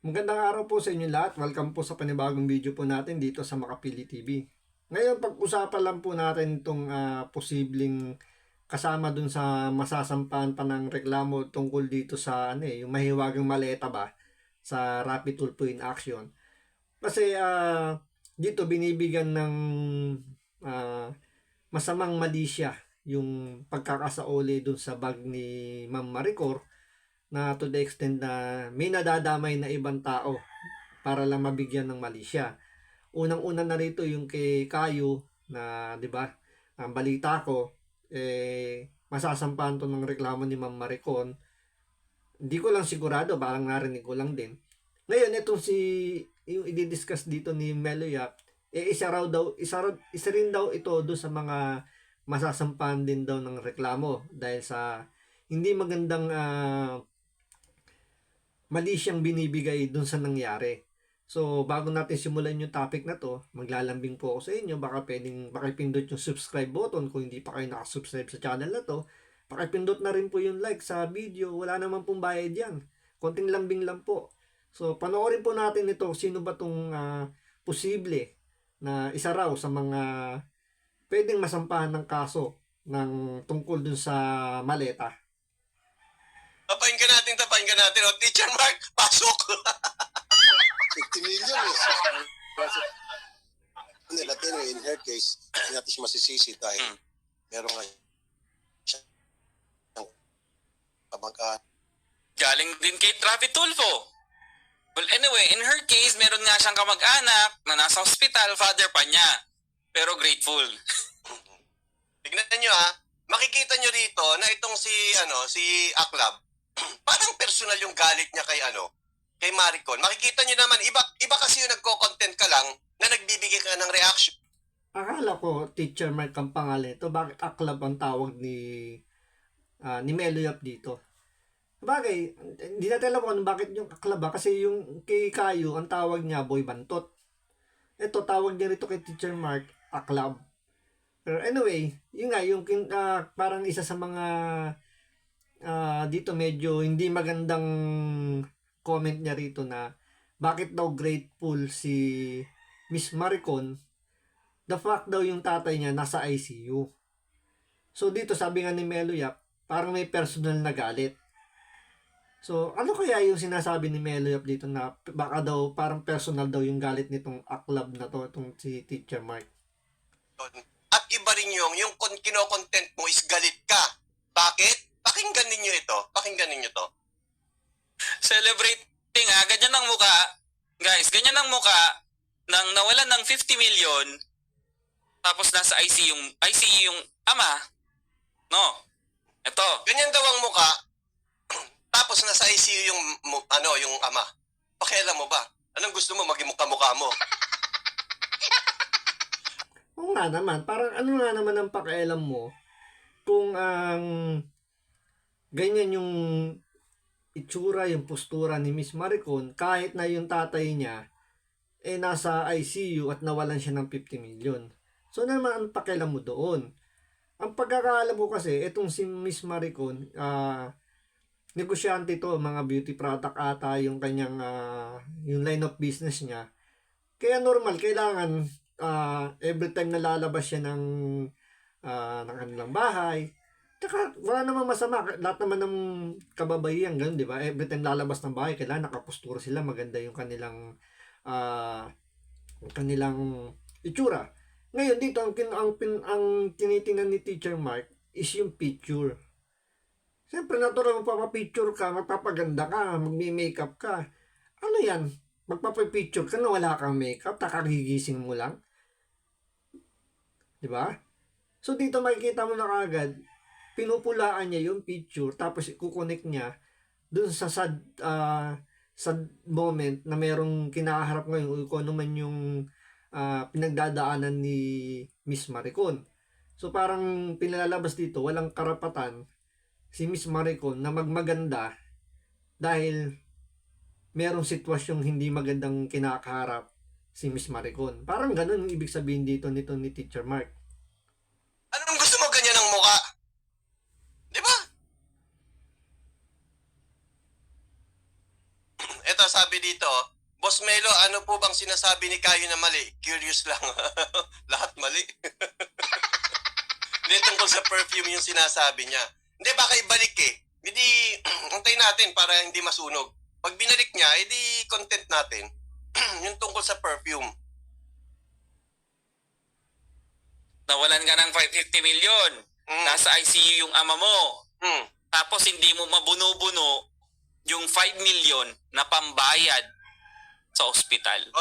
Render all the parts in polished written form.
Magandang araw po sa inyo lahat. Welcome po sa panibagong video po natin dito sa Makapili TV. Ngayon, pag-usapan lang po natin itong posibleng kasama dun sa masasampahan pa ng reklamo tungkol dito sa yung mahiwagang maleta ba sa Rapid Tulfo in Action. Kasi dito binibigyan ng ah, masamang malisya yung pagkakasaoli dun sa bag ni Ma'am Maricor na to the extent na may nadadamay na ibang tao para lang mabigyan ng mali siya. Unang-una na rito yung kay Kayo na 'di ba? Ang balita ko masasampahan to ng reklamo ni Ma'am Maricon. Hindi ko lang sigurado, parang narinig ko lang din. Ngayon itong yung i-discuss dito ni Meloyap, isa rin daw ito do sa mga masasampahan din daw ng reklamo dahil sa hindi magandang mali siyang binibigay dun sa nangyari. So, bago natin simulan yung topic na to, maglalambing po ako sa inyo. Baka pwedeng pakipindot yung subscribe button kung hindi pa kayo nakasubscribe sa channel na to. Pakipindot na rin po yung like sa video. Wala naman pong bayad yan. Konting lambing lang po. So, panoorin po natin ito. Sino ba tong posible na isa raw sa mga pwedeng masampahan ng kaso ng tungkol dun sa maleta. Tapain ka natin. O, Teacher Mark, pasok! 50 million eh. Hindi, but anyway, in her case, hindi natin siya masisisi dahil meron nga siyang kamag-anak. Galing din kay Rapid Tulfo. Well, anyway, in her case, meron nga siyang kamag-anak na nasa hospital, father pa niya. Pero grateful. Tignan niyo makikita niyo rito na itong si Aklab, parang personal yung galit niya kay Maricon. Makikita niyo naman, iba kasi yung nagko-content ka lang na nagbibigay ka ng reaction. Akala ko, Teacher Mark ang pangalan ito. Bakit Aklab ang tawag ni Meloyap dito? Bagay, hindi natin alam kung bakit yung Aklab kasi yung kay Kayo, ang tawag niya Boy Bantot. Ito, tawag niya rito kay Teacher Mark, Aklab. Pero anyway, yun nga, yung parang isa sa mga dito medyo hindi magandang comment niya rito na bakit daw grateful si Miss Maricon, the fact daw yung tatay niya nasa ICU. So dito sabi nga ni Meloyap, parang may personal na galit. So ano kaya yung sinasabi ni Meloyap dito na baka daw parang personal daw yung galit nitong Aklab na to, itong si Teacher Mark. At iba rin yung kino-content mo is galit ka. Bakit? Pakinggan ninyo to. Celebrating ganyan ang muka. Guys, ganyan ang muka nang nawalan ng 50 million tapos nasa ICU yung ama. No. Ito. Ganyan daw ang muka tapos nasa ICU yung ama. Pakialam mo ba? Anong gusto mo maging mukha-mukha mo? Oo nga naman, parang ano nga naman ang pakialam mo kung ang ganyan yung itsura, yung postura ni Miss Maricon kahit na yung tatay niya nasa ICU at nawalan siya ng 50 million. So naman ang pakialam mo doon. Ang pagkakaalam ko kasi, itong si Miss Maricon, negosyante to, mga beauty product ata yung kanyang yung line of business niya. Kaya normal, kailangan every time na lalabas siya ng kanilang bahay, tsaka wala namang masama, lahat naman ng kababaihan ganun, di ba? Every time lalabas ng bahay, kailangan nakapustura sila, maganda yung kanilang itsura. Ngayon dito ang tinitingnan ni Teacher Mark is yung picture. Siyempre natural, magpapapicture ka, magpapaganda ka, magme-makeup ka. Ano yan? Magpapapicture ka na wala kang makeup, kakagigising mo lang. Diba? So dito makikita mo na kagad, pinupulaan niya yung picture, tapos i-connect niya dun sa sad moment na merong kinaharap ngayon kung ano man yung pinagdadaanan ni Miss Maricon. So parang pinalalabas dito, walang karapatan si Miss Maricon na magmaganda dahil merong sitwasyong hindi magandang kinakaharap si Miss Maricon. Parang ganun yung ibig sabihin dito nito ni Teacher Mark. Anong gusto mo ganyan ang mukha? Di ba? Ito, nagsasabi dito, Boss Melo, ano po bang sinasabi ni Kayo na mali? Curious lang. Lahat mali. Hindi, tungkol sa perfume yung sinasabi niya. Hindi, baka ibalik eh. Hindi, antayin natin para hindi masunog. Pag binalik niya, edi content natin. Yung tungkol sa perfume. Nawalan ka ng 550 million. Nasa ICU yung ama mo. Hmm. Tapos hindi mo mabuno-buno yung 5 million na pambayad sa ospital.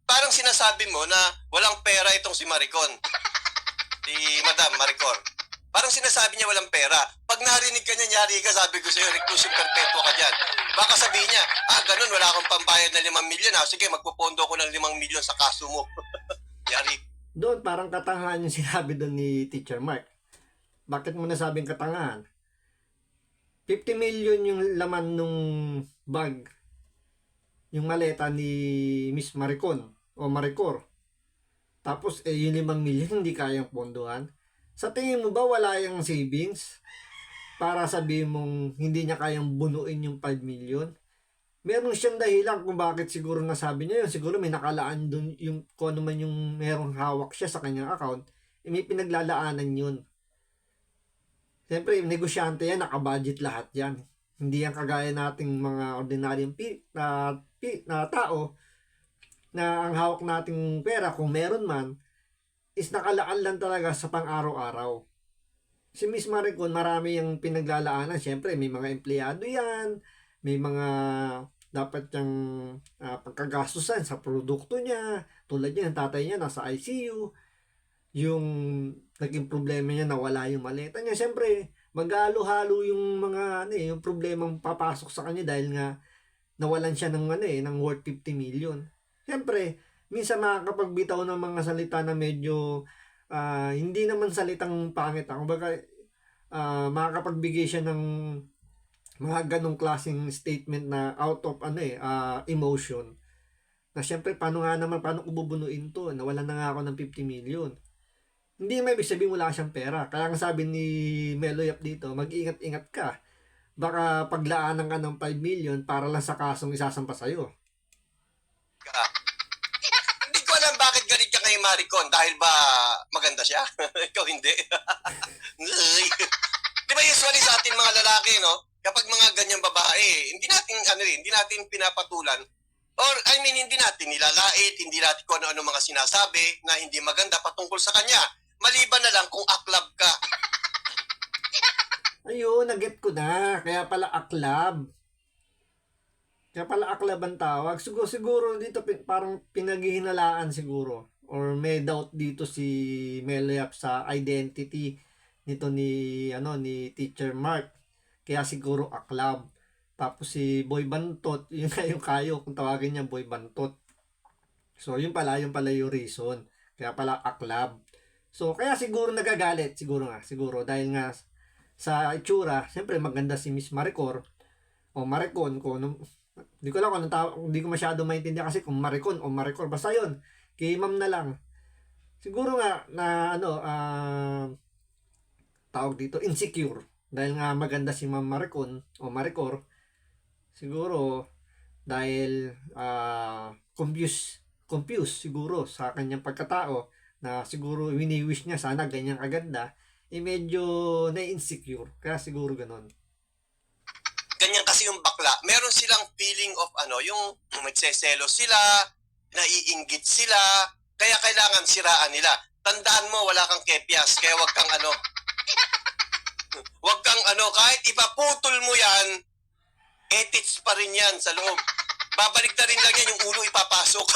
Parang sinasabi mo na walang pera itong si Maricon. Si Madam Maricor. Parang sinasabi niya walang pera. Pag narinig ka niya, nyari ka, sabi ko sa'yo, reclusion perpetua ka dyan. Baka sabihin niya, ganun, wala akong pambayad na 5 million. Sige, magpupondo ko ng 5 million sa kaso mo. Yari. Doon, parang katangahan yung sinabi doon ni Teacher Mark. Bakit mo nasabing katangahan? 50 million yung laman nung bag, yung maleta ni Miss Maricon o Maricor. Tapos, yung 5 million hindi kayang pondohan. Sa tingin mo ba wala yung savings para sabihin mong hindi niya kayang bunuin yung 5 million? Meron siyang dahilan kung bakit siguro nasabi niya yun. Siguro may nakalaan dun yung kung ano man yung merong hawak siya sa kanyang account, may pinaglalaanan yun. Siyempre, negosyante yan, nakabudget lahat yan. Hindi yan kagaya nating mga ordinaryong na tao na ang hawak nating pera, kung meron man, is nakalaan lang talaga sa pang-araw-araw. Si Miss Maricon, marami yung pinaglalaanan. Siyempre, may mga empleyado yan, may mga dapat yung pagkagastusan sa produkto niya. Tulad niya, ang tatay niya nasa ICU. Yung naging problema niya, nawala yung maleta niya. Siyempre, maghalo-halo yung mga yung problemang papasok sa kanya dahil nga nawalan siya ng ng worth 50 million. Siyempre, minsan makakapagbitaw ng mga salita na medyo hindi naman salitang pangit. Kumbaga, makakapagbigay siya ng mga ganong klaseng statement na out of emotion. Na syempre, paano ko bubunuin to? Nawalan na nga ako ng 50 million. Hindi may ibig sabihin wala siyang pera. Kaya nga sabi ni Melo Yap dito, mag-ingat-ingat ka. Baka paglaanan ka ng 5 million para lang sa kasong isasampa sa'yo. Hindi ko alam bakit galit ka kay Maricon. Dahil ba maganda siya? Ikaw hindi. Di ba usually sa atin mga lalaki, no? Kapag mga ganyang babae, hindi natin pinapatulan. Or, hindi natin nilalait, hindi natin kung ano-ano mga sinasabi na hindi maganda patungkol sa kanya. Maliban na lang kung aklab ka. Ayun, naget ko na. Kaya pala aklab. Kaya pala aklab ang tawag. Siguro dito parang pinaghihinalaan siguro. Or may doubt dito si Melo Yap sa identity nito ni Teacher Mark. Kaya siguro aklab. Tapos si Boy Bantot, yun nga yung Kayo, kung tawagin niya Boy Bantot. So yun pala yung reason. Kaya pala aklab. So kaya siguro nagagalit, siguro dahil nga sa itsura, siyempre maganda si Miss Maricor o Maricon, hindi ko lang kung anong tawag, hindi ko masyado maintindihan kasi kung Maricon o Maricor, basta yun, kay ma'am na lang. Siguro nga na tawag dito, insecure. Dahil nga maganda si Ma'am Maricon o Maricor, siguro dahil confused siguro sa kanyang pagkatao na siguro wini-wish niya sana ganyan kaganda, medyo na-insecure. Kaya siguro ganon. Ganyan kasi yung bakla. Meron silang feeling of yung magseselos sila, naiinggit sila, kaya kailangan siraan nila. Tandaan mo, wala kang kepyas, kaya wag kang kahit ipaputol mo yan, etits pa rin yan sa loob. Babalik na rin lang yan, yung ulo ipapasok.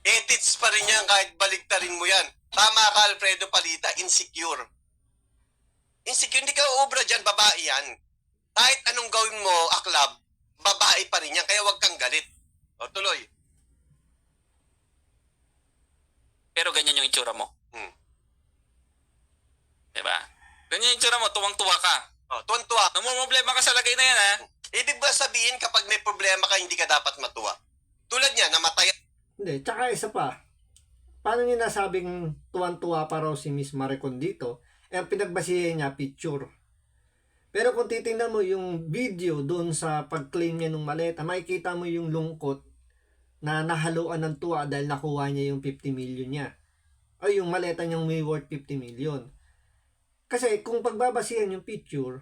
Etits pa rin yan kahit baliktarin mo yan. Tama ka, Alfredo Palita, insecure. Insecure, hindi ka uubra dyan, babae yan. Kahit anong gawin mo, aklab, babae pa rin yan, kaya wag kang galit. O, tuloy. Pero ganyan yung itsura mo. Diba? Ganyan yung itsura mo, tuwang-tuwa ka. O, tuwan-tuwa. Namumroblema ka sa lagay na yan, ha? Ibig ba sabihin kapag may problema ka, hindi ka dapat matuwa? Tulad niya, namatay. Hindi, tsaka isa pa. Paano niya nasabing tuwan-tuwa pa raw si Miss Maricon dito? Ang pinagbasihan niya, picture. Pero kung titingnan mo yung video doon sa pag-claim niya ng maleta, makikita mo yung lungkot na nahaluan ng tuwa dahil nakuha niya yung 50 million niya. O yung maleta niyang may worth 50 million. Kasi kung pagbabasihan yung picture,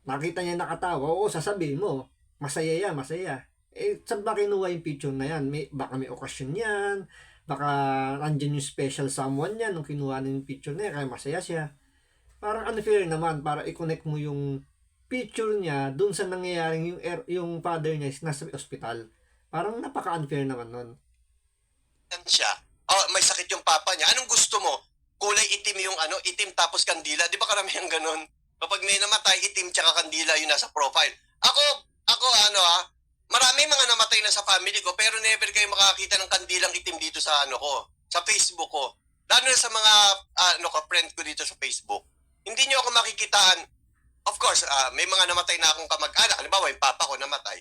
nakita niya nakatawa, oo, sasabihin mo, masaya yan, masaya. Eh, saan ba kinuha yung picture na yan? Baka may okasyon yan, baka andyan yung special someone yan nung kinuha na yung picture na yan, kaya masaya siya. Parang unfair naman para i-connect mo yung picture niya dun sa nangyayaring yung father niya is nasa ospital. Parang napaka-unfair naman nun. Siya. Oh, may sakit yung papa niya. Anong gusto mo? Kulay itim yung itim tapos kandila. Di ba karamihan ganun? Kapag may namatay, itim tsaka kandila yung nasa profile. Ako maraming mga namatay na sa family ko pero never kayo makakita ng kandilang itim dito sa sa Facebook ko. Lalo na sa mga friend ko dito sa Facebook. Hindi niyo ako makikitaan. Of course, may mga namatay na akong kamag-anak. Halimbawa, yung papa ko namatay.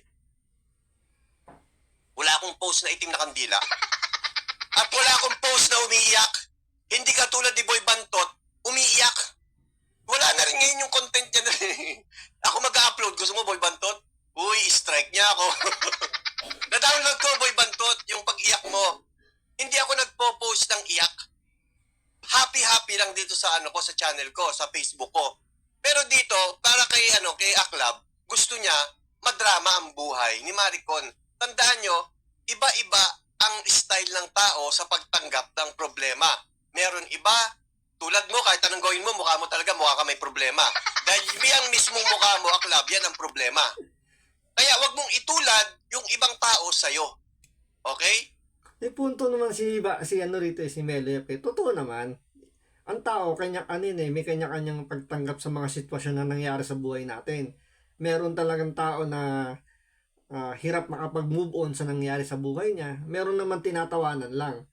Wala akong post na itim na kandila. At wala akong post na umiiyak. Hindi katulad ni Boy Bantot, umiiyak. Wala na rin ngayon yung content niya na ako mag-upload. Gusto mo, Boy Bantot? Uy, strike niya ako. Na-download ko, Boy Bantot, yung pag-iyak mo. Hindi ako nagpo-post ng iyak. Happy lang dito sa ko sa channel ko, sa Facebook ko. Pero dito, para kay kay Aklab, gusto niya madrama ang buhay ni Maricon. Tandaan nyo, iba-iba ang style ng tao sa pagtanggap ng problema. Meron iba, tulad mo, kahit anong gawin mo, mukha mo talaga, mukha ka may problema. Dahil yung mismong mukha mo, Aklab, yan ang problema. Kaya wag mong itulad yung ibang tao sa'yo. Okay? May punto naman si Melo Yap. Totoo naman. Ang tao, may kanya-kanyang pagtanggap sa mga sitwasyon na nangyari sa buhay natin. Meron talagang tao na hirap makapag-move on sa nangyari sa buhay niya. Meron naman tinatawanan lang.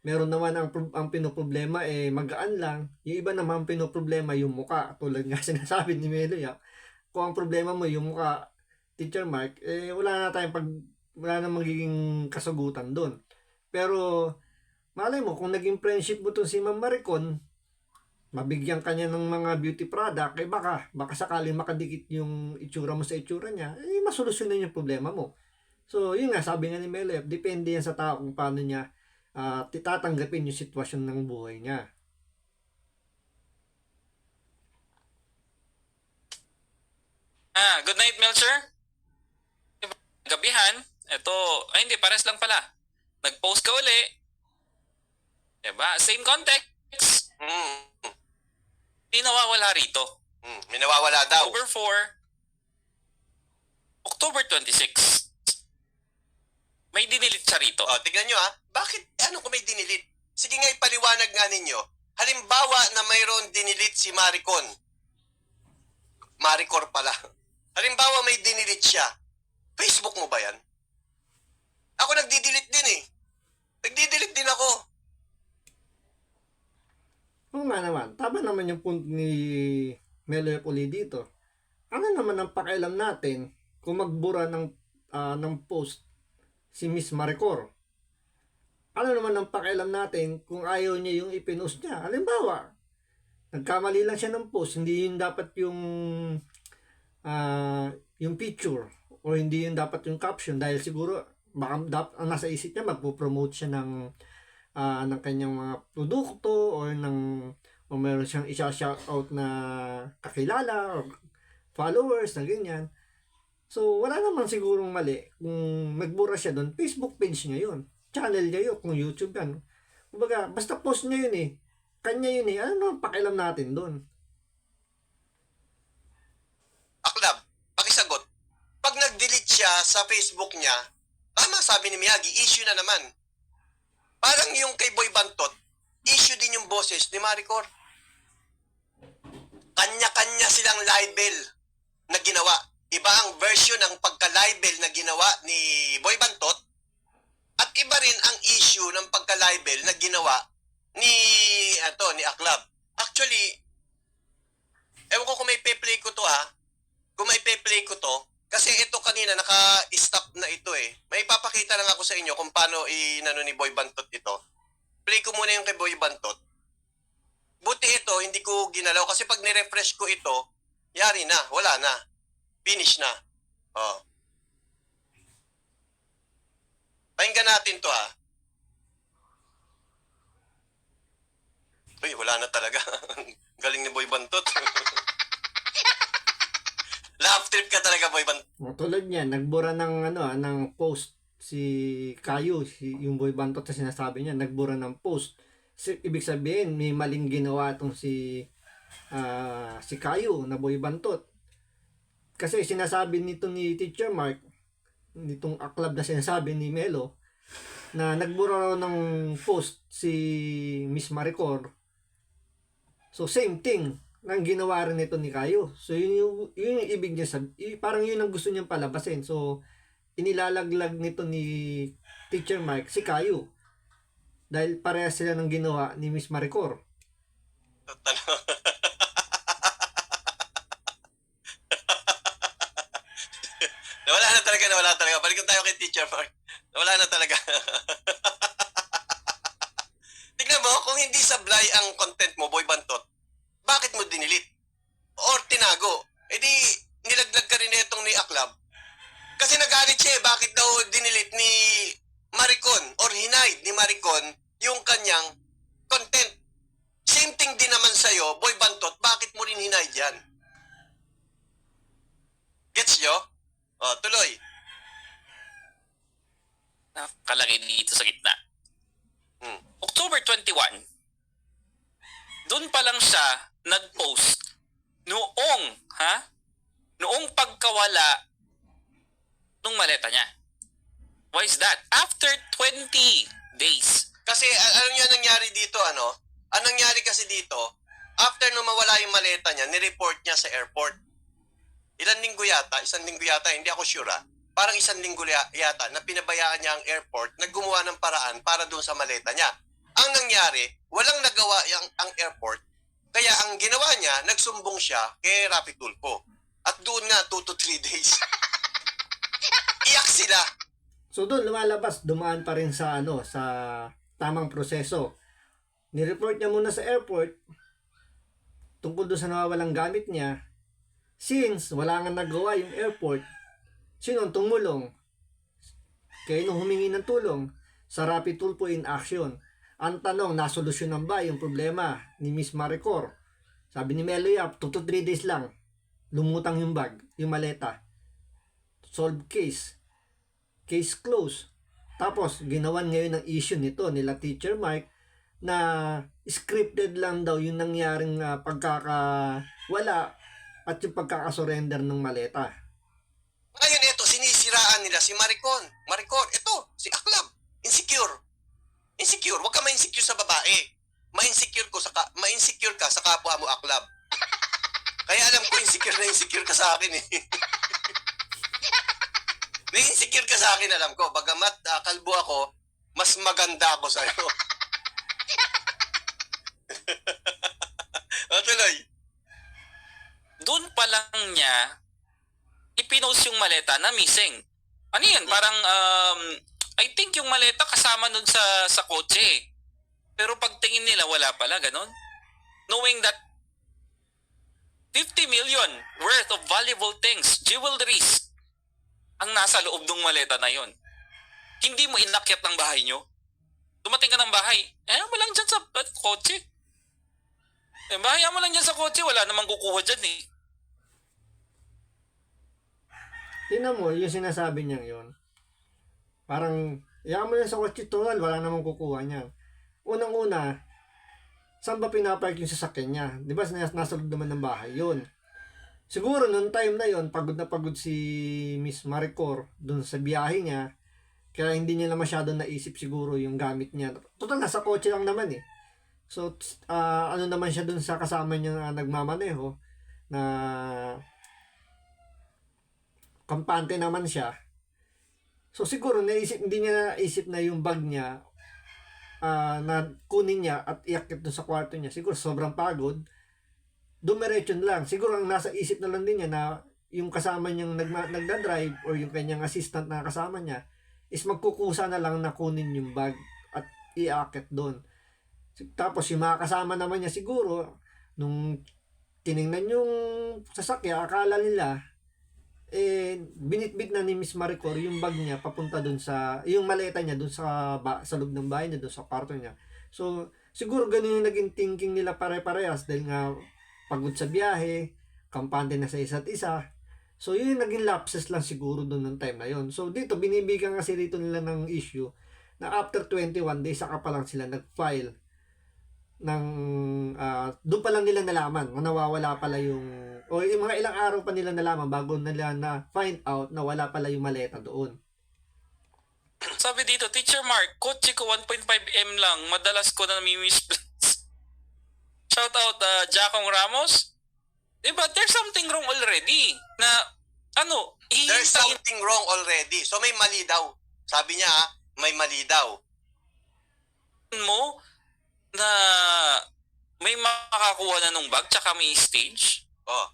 Meron naman ang pinoproblema magaan lang. Yung iba naman pinoproblema yung muka. Tulad nga sinasabi ni Melo Yap. Kung ang problema mo yung muka, Teacher Mark, wala na magiging kasagutan doon. Pero malay mo, kung naging friendship mo to si Ma'am Maricon, mabigyan ka niya ng mga beauty product, baka sakaling makadikit yung itsura mo sa itsura niya, masolusyonan yung problema mo. So, yun nga, sabi nga ni Melef, depende yan sa tao kung paano niya tatanggapin yung sitwasyon ng buhay niya. Good night, Melcher. Gabihan, hindi, pares lang pala. Nag-post ka uli. Diba? Same context. Hindi nawawala rito. May nawawala daw. October 4, October 26. May dinilit siya rito. Tignan nyo Bakit? Kung may dinilit? Sige nga, ipaliwanag nga ninyo. Halimbawa na mayroon dinilit si Maricon. Maricor pala. Halimbawa may dinilit siya. Facebook mo ba yan? Ako nagdi-delete din Nagdi-delete din ako. Oo nga naman, tama naman yung punto ni Melo Yap uli dito. Ano naman ang pakialam natin kung magbura ng post si Miss Maricor? Ano naman ang pakialam natin kung ayaw niya yung ipinost niya? Halimbawa, nagkamali lang siya ng post, hindi yun dapat yung picture o hindi yun dapat yung caption dahil siguro baka ang nasa isip niya magpo-promote siya ng kanyang mga produkto o meron siyang isa-shout out na kakilala o followers na ganyan. So wala naman sigurong mali kung nagbura siya doon. Facebook page niya yun, channel niya yun, kung YouTube yan. Kumbaga, basta post niya yun kanya yun ano ang pakialam natin doon? Aklab, pakisagot. Pag nag-delete siya sa Facebook niya, tama sabi ni Miyagi, issue na naman. Parang yung kay Boy Bantot, issue din yung boses ni Maricor. Kanya-kanya silang libel na ginawa. Iba ang version ng pagka-libel na ginawa ni Boy Bantot at iba rin ang issue ng pagka-libel na ginawa ni Aklab. Actually, ewan ko kung may pe-play ko to Kung may pe-play ko to, kasi ito kanina naka-stop na ito May papakita lang ako sa inyo kung paano inano ni Boy Bantot ito. Play ko muna yung kay Boy Bantot. Buti ito, hindi ko ginalaw kasi pag nirefresh ko ito, yari na, wala na. Finish na. Oh. Pakinggan natin to ha. Uy, wala na talaga. Galing ni Boy Bantot. Laugh trip ka talaga, Boy Bantot. O, tulad niyan, nagbura ng ng post si Kayo, yung Boy Bantot na sinasabi niya, nagbura ng post. Ibig sabihin, may maling ginawa tong si Kayo na Boy Bantot. Kasi sinasabi nito ni Teacher Mark, nitong aklab na sinasabi ni Melo, na nagbura raw ng post si Miss Maricor. So same thing nang ginawa rin nito ni Kayo. So yun yung ibig niya parang yun ang gusto niyang palabasin. So inilalaglag nito ni Teacher Mark si Kayo. Dahil parehas sila ng ginawa ni Miss Maricor. Nawala talaga. Balikan tayo kay Teacher Mark. Nawala na talaga. Tignan mo, kung hindi sablay ang content mo, Boy Bantot, bakit mo dinilit? Or tinago? E di, nilaglag ka rin itong ni Aklab. Kasi nagalit siya bakit daw dinilit ni Maricon or hinide ni Maricon yung kanyang content. Same thing din naman sa'yo, Boy Bantot, bakit mo rin hinide yan? Gets nyo? O, tuloy. Nakalagay dito sa gitna. October 21, doon pa lang siya nag-post noong pagkawala nung maleta niya. Why is that? After 20 days. Kasi ano nga nangyari dito, ano? Anong nangyari kasi dito, after nung mawala yung maleta niya, nireport niya sa airport. Isang linggo yata, hindi ako sure Parang isang linggo yata na pinabayaan niya ang airport na gumawa ng paraan para doon sa maleta niya. Ang nangyari, walang nagawa ang airport, kaya ang ginawa niya, nagsumbong siya kay Rafi Tulfo. At doon nga, 2 to 3 days. Iyak sila. So doon lumalabas, dumaan pa rin sa sa tamang proseso. Ni-report niya muna sa airport tungkol doon sa nawawalang gamit niya. Since wala nga nagawa yung airport, sino ang tumulong? Kaya nung humingi ng tulong sa Rafi Tulfo in action. Ang tanong, nasolusyonan ba yung problema ni Miss Maricor? Sabi ni Melo Yap, 2 to 3 days lang. Lumutang yung bag, yung maleta. Solved case. Case closed. Tapos, ginawan ngayon ng issue nito nila Teacher Mike na scripted lang daw yung nangyaring pagkakawala at yung pagkakasurrender ng maleta. Ngayon ito, sinisiraan nila si Maricor, ito, si Aklab, insecure. Insecure, huwag ka ma-insecure sa babae. Ma-insecure ka sa kapwa mo, Aklab. Kaya alam ko, insecure ka sa akin eh. Na-insecure ka sa akin, alam ko. Bagamat kalbo ako, mas maganda ako sa'yo. O, tuloy. Doon pa lang niya ipinost yung maleta na missing. Ano yan? Parang I think yung maleta kasama nun sa kotse. Pero pagtingin nila wala pala, ganon. Knowing that 50 million worth of valuable things, jewelries, ang nasa loob ng maleta na yon. Hindi mo inakyat ng bahay nyo. Dumating ka ng bahay, mo lang dyan sa kotse. Bahaya mo lang dyan sa kotse, wala namang kukuha dyan eh. Tingnan mo, yung sinasabi niyang yun. Parang, iyan mo yan sa kotse total, wala namang kukuha niyan. Unang-una, saan ba pinapark yung sasakyan niya? Di ba nasa loob naman ng bahay yun? Siguro, noong time na yon pagod na pagod si Miss Maricor dun sa biyahe niya, kaya hindi niya na masyado naisip siguro yung gamit niya. Total, nasa kotse lang naman eh. So, ano naman siya dun sa kasama niya na nagmamaneho, na kampante naman siya. So siguro hindi niya naisip na yung bag niya na kunin niya at iakit doon sa kwarto niya. Siguro sobrang pagod. Dumiretso lang. Siguro ang nasa isip na lang din niya na yung kasama niyang nagda-drive or yung kanyang assistant na kasama niya is magkukusa na lang na kunin yung bag at iakit doon. Tapos yung mga kasama naman niya siguro nung tiningnan yung sasakyan, akala nila, binitbit na ni Miss Maricor yung bag niya papunta dun sa, yung maleta niya dun sa loob ng bahay niya, dun sa kwarto niya. So, siguro ganun yung naging thinking nila pare-parehas dahil nga pagod sa biyahe, kampante na sa isa't isa. So, yun yung naging lapses lang siguro dun ng time na yun. So, dito, binibigyan kasi dito nila ng issue na after 21 days, saka pa lang sila nag-file ng doon pa lang nila nalaman na nawawala pala yung o yung mga ilang araw pa nila nalaman bago nila na find out na wala pala yung maleta doon. Sabi dito, Teacher Mark, kotse ko 1.5M lang, madalas ko na nami-misplace. Shout out Jacong Ramos. Diba, there's something wrong already. Na, There's something wrong already. So may mali daw. Sabi niya, may mali daw. Mo na may makakuha na nung bag tsaka may stage? Oh.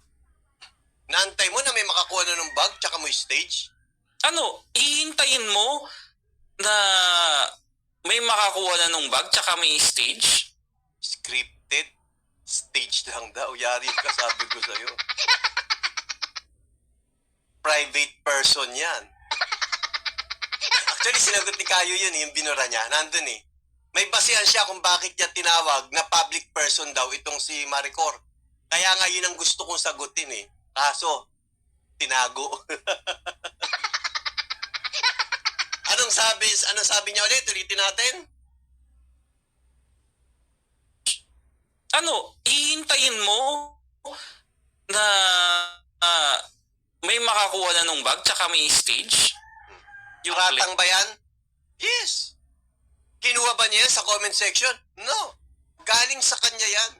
Naantay mo na may makakuha na ng bag tsaka mo stage? Ihintayin mo na may makakuha na nung bag tsaka may stage? Scripted? Stage lang daw. Yari ka, sabi ko sa'yo. Private person yan. Actually, sinagot ni Kayo yun, yung binura niya. Nandun eh. May basihan siya kung bakit niya tinawag na public person daw itong si Maricor. Kaya nga yun ang gusto kong sagutin eh. Kaso, tinago. Anong sabi niya ulit? Ulitin natin? Ihintayin mo na may makakuha na nung bag tsaka may stage? Yung Ratang ba yan? Yes. Kinuha ba niya yan sa comment section? No. Galing sa kanya yan.